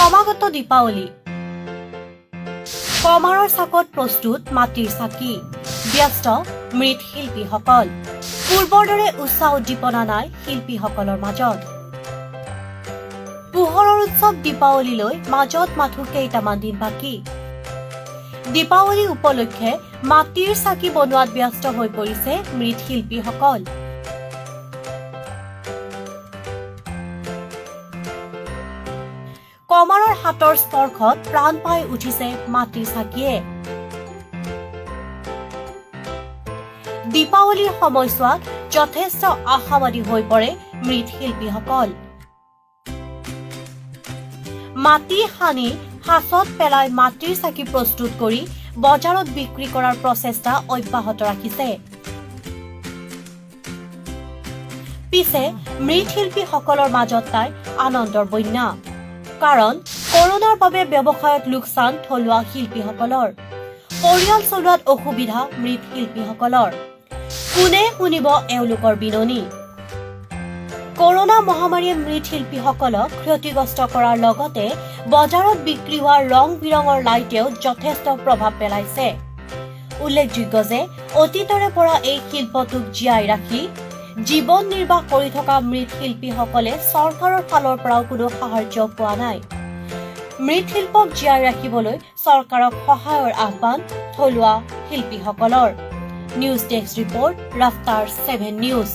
সমাগত দীপাৱলী কমাৰৰ চাকত প্ৰস্তুত মাটিৰ চাকি ব্যস্ত মৃৎশিল্পীসকল পূৰ্বৰ দৰে উৎসাহ উদ্দীপনা নাই শিল্পীসকলৰ মাজত পোহৰৰ উৎসৱ দীপাৱলীলৈ মাজত মাথো কেইটামান দিন বাকী দীপাৱলী উপলক্ষে মাটিৰ চাকি বনোৱাত ব্যস্ত হৈ পৰিছে মৃৎশিল্পীসকল কমাৰৰ হাতৰ স্পৰ্শত প্ৰাণ পাই উঠিছে মাটিৰ চাকিয়ে দীপাৱলীৰ সময়ছোৱাত যথেষ্ট আশাবাদী হৈ পৰে মৃৎশিল্পীসকল মাটি সানি হাছত পেলাই মাটিৰ চাকি প্ৰস্তুত কৰি বজাৰত বিক্ৰী কৰাৰ প্ৰচেষ্টা অব্যাহত ৰাখিছে পিছে মৃৎশিল্পীসকলৰ মাজত নাই আনন্দৰ বন্যা কাৰণ কৰোনাৰ বাবে ব্যৱসায়ত লোকচান থলুৱা শিল্পীসকলৰ পৰিয়াল চলোৱাত অসুবিধা মৃৎশিল্পীসকলৰ কোনে শুনিব এওঁলোকৰ বিননি কৰোনা মহামাৰীয়ে মৃৎশিল্পীসকলক ক্ষতিগ্ৰস্ত কৰাৰ লগতে বজাৰত বিক্ৰী হোৱা ৰং বিৰঙৰ লাইটেও যথেষ্ট প্ৰভাৱ পেলাইছে উল্লেখযোগ্য যে অতীতৰে পৰা এই শিল্পটোক জীয়াই ৰাখি জীৱন নিৰ্বাহ কৰি থকা মৃৎশিল্পীসকলে চৰকাৰৰ ফালৰ পৰাও কোনো সাহায্য পোৱা নাই মৃৎশিল্পক জীয়াই ৰাখিবলৈ চৰকাৰক সহায়ৰ আহ্বান থলুৱা শিল্পীসকলৰ নিউজ ডেস্ক ৰিপৰ্ট ৰাফতাৰ 7 নিউজ